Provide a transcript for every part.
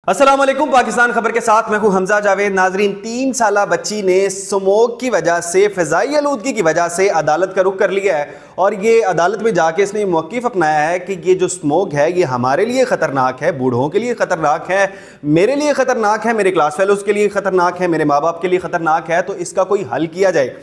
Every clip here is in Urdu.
السلام علیکم، پاکستان خبر کے ساتھ میں ہوں حمزہ جاوید۔ ناظرین، 3 سالہ بچی نے سموگ کی وجہ سے، فضائی آلودگی کی وجہ سے عدالت کا رخ کر لیا ہے، اور یہ عدالت میں جا کے اس نے موقف اپنایا ہے کہ یہ جو سموگ ہے یہ ہمارے لیے خطرناک ہے، بوڑھوں کے لیے خطرناک ہے، میرے لیے خطرناک ہے، میرے کلاس فیلوز کے لیے خطرنااک ہے، میرے ماں باپ کے لیے خطرناک ہے، تو اس کا کوئی حل کیا جائے۔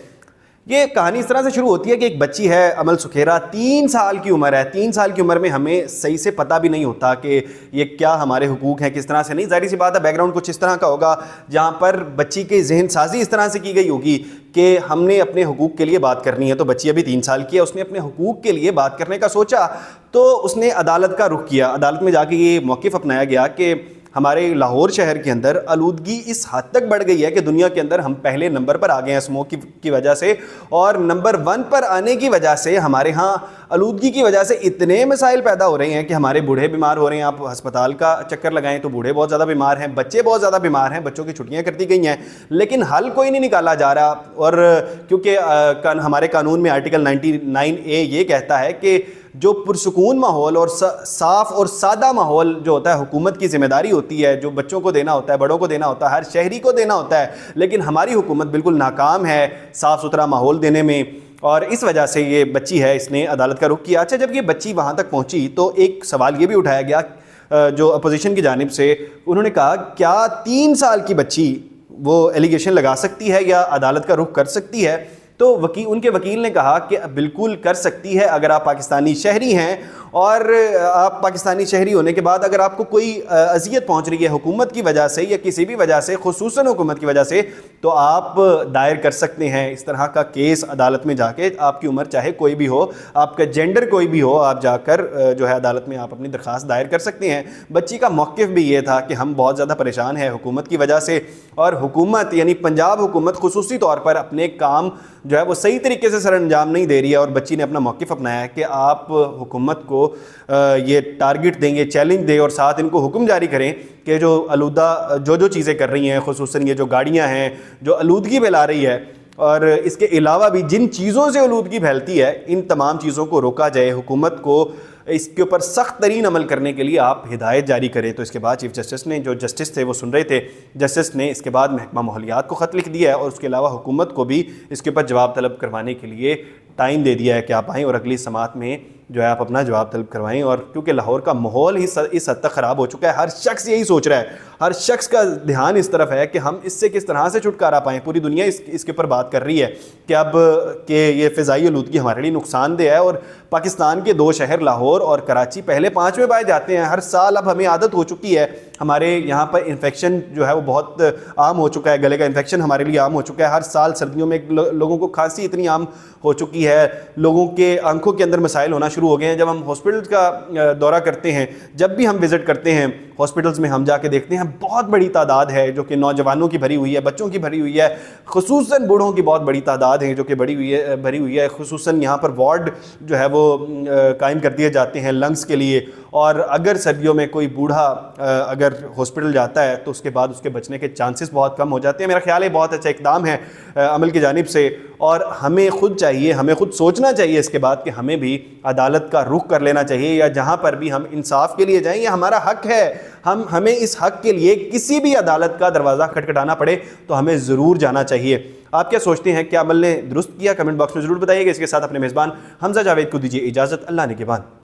یہ کہانی اس طرح سے شروع ہوتی ہے کہ ایک بچی ہے، امل سکھیرا، 3 سال کی عمر ہے۔ 3 سال کی عمر میں ہمیں صحیح سے پتہ بھی نہیں ہوتا کہ یہ کیا ہمارے حقوق ہیں، کس طرح سے نہیں۔ ظاہر سی بات ہے بیک گراؤنڈ کچھ اس طرح کا ہوگا جہاں پر بچی کی ذہن سازی اس طرح سے کی گئی ہوگی کہ ہم نے اپنے حقوق کے لیے بات کرنی ہے۔ تو بچی ابھی 3 سال کی ہے، اس نے اپنے حقوق کے لیے بات کرنے کا سوچا تو اس نے عدالت کا رخ کیا۔ عدالت میں جا کے یہ موقف اپنایا گیا کہ ہمارے لاہور شہر کے اندر آلودگی اس حد تک بڑھ گئی ہے کہ دنیا کے اندر ہم پہلے نمبر پر آ گئے ہیں اسموک کی وجہ سے، اور نمبر 1 پر آنے کی وجہ سے ہمارے ہاں آلودگی کی وجہ سے اتنے مسائل پیدا ہو رہے ہیں کہ ہمارے بوڑھے بیمار ہو رہے ہیں۔ آپ ہسپتال کا چکر لگائیں تو بوڑھے بہت زیادہ بیمار ہیں، بچے بہت زیادہ بیمار ہیں، بچوں کی چھٹیاں کر دی گئی ہیں، لیکن حل کوئی نہیں نکالا جا رہا۔ اور کیونکہ ہمارے قانون میں آرٹیکل 99A یہ کہتا ہے کہ جو پرسکون ماحول اور صاف اور سادہ ماحول جو ہوتا ہے حکومت کی ذمہ داری ہوتی ہے، جو بچوں کو دینا ہوتا ہے، بڑوں کو دینا ہوتا ہے، ہر شہری کو دینا ہوتا ہے، لیکن ہماری حکومت بالکل ناکام ہے صاف ستھرا ماحول دینے میں، اور اس وجہ سے یہ بچی ہے اس نے عدالت کا رخ کیا۔ اچھا، جب یہ بچی وہاں تک پہنچی تو ایک سوال یہ بھی اٹھایا گیا جو اپوزیشن کی جانب سے، انہوں نے کہا کیا 3 سال کی بچی وہ ایلیگیشن لگا سکتی ہے یا عدالت کا رخ کر سکتی ہے؟ تو ان کے وکیل نے کہا کہ بالکل کر سکتی ہے اگر آپ پاکستانی شہری ہیں، اور آپ پاکستانی شہری ہونے کے بعد اگر آپ کو کوئی اذیت پہنچ رہی ہے حکومت کی وجہ سے یا کسی بھی وجہ سے، خصوصاً حکومت کی وجہ سے، تو آپ دائر کر سکتے ہیں اس طرح کا کیس عدالت میں جا کے۔ آپ کی عمر چاہے کوئی بھی ہو، آپ کا جینڈر کوئی بھی ہو، آپ جا کر جو ہے عدالت میں آپ اپنی درخواست دائر کر سکتے ہیں۔ بچی کا موقف بھی یہ تھا کہ ہم بہت زیادہ پریشان ہیں حکومت کی وجہ سے، اور حکومت یعنی پنجاب حکومت خصوصی طور پر اپنے کام جو ہے وہ صحیح طریقے سے سر انجام نہیں دے رہی ہے۔ اور بچی نے اپنا موقف اپنایا ہے کہ آپ حکومت کو یہ ٹارگٹ دیں، یہ چیلنج دیں، اور ساتھ ان کو حکم جاری کریں کہ جو آلودہ جو چیزیں کر رہی ہیں، خصوصاً یہ جو گاڑیاں ہیں جو آلودگی پھیلا رہی ہے، اور اس کے علاوہ بھی جن چیزوں سے آلودگی پھیلتی ہے، ان تمام چیزوں کو روکا جائے۔ حکومت کو اس کے اوپر سخت ترین عمل کرنے کے لیے آپ ہدایت جاری کریں۔ تو اس کے بعد چیف جسٹس نے، جو جسٹس تھے وہ سن رہے تھے، جسٹس نے اس کے بعد محکمہ ماحولیات کو خط لکھ دیا ہے، اور اس کے علاوہ حکومت کو بھی اس کے اوپر جواب طلب کروانے کے لیے ٹائم دے دیا ہے کہ آپ آئیں اور اگلی سماعت میں جو ہے آپ اپنا جواب طلب کروائیں۔ اور کیونکہ لاہور کا ماحول ہی اس حد تک خراب ہو چکا ہے، ہر شخص یہی سوچ رہا ہے، ہر شخص کا دھیان اس طرف ہے کہ ہم اس سے کس طرح سے چھٹکارا پائیں۔ پوری دنیا اس کے اوپر بات کر رہی ہے کہ اب کہ یہ فضائی آلودگی ہمارے لیے نقصان دہ ہے، اور پاکستان کے 2 شہر لاہور اور کراچی پہلے 5 میں پائے جاتے ہیں۔ ہر سال اب ہمیں عادت ہو چکی ہے، ہمارے یہاں پر انفیکشن جو ہے وہ بہت عام ہو چکا ہے، گلے کا انفیکشن ہمارے لیے عام ہو چکا ہے۔ ہر سال سردیوں میں لوگوں کو کھانسی اتنی عام ہو چکی ہے، لوگوں کے آنکھوں کے اندر مسائل ہونا شروع ہو گئے ہیں۔ جب ہم ہاسپٹل کا دورہ کرتے ہیں، جب بھی ہم وزٹ کرتے ہیں ہاسپٹلز میں، ہم جا کے دیکھتے ہیں بہت بڑی تعداد ہے جو کہ نوجوانوں کی بھری ہوئی ہے، بچوں کی بھری ہوئی ہے، خصوصاً بوڑھوں کی بہت بڑی تعداد ہے جو کہ بھری ہوئی ہے۔ خصوصاً یہاں پر وارڈ جو ہے وہ قائم کر دیے جاتے ہیں لنگس کے لیے، اور اگر سردیوں میں کوئی بوڑھا اگر ہاسپٹل جاتا ہے تو اس کے بعد اس کے بچنے کے چانسز بہت کم ہو جاتے ہیں۔ میرا خیال ہے بہت اچھا اقدام ہے عمل کی جانب سے، اور ہمیں خود سوچنا چاہیے اس کے بعد کہ ہمیں بھی عدالت کا رخ کر لینا چاہیے، یا جہاں پر بھی ہم انصاف کے لیے جائیں، یہ ہمارا حق ہے، ہمیں اس حق کے لیے کسی بھی عدالت کا دروازہ کھٹکھٹانا پڑے تو ہمیں ضرور جانا چاہیے۔ آپ کیا سوچتے ہیں؟ کیا عمل نے درست کیا؟ کمنٹ باکس میں ضرور بتائیے گا۔ اس کے ساتھ اپنے میزبان حمزہ جاوید کو دیجیے اجازت۔ اللہ نگہبان۔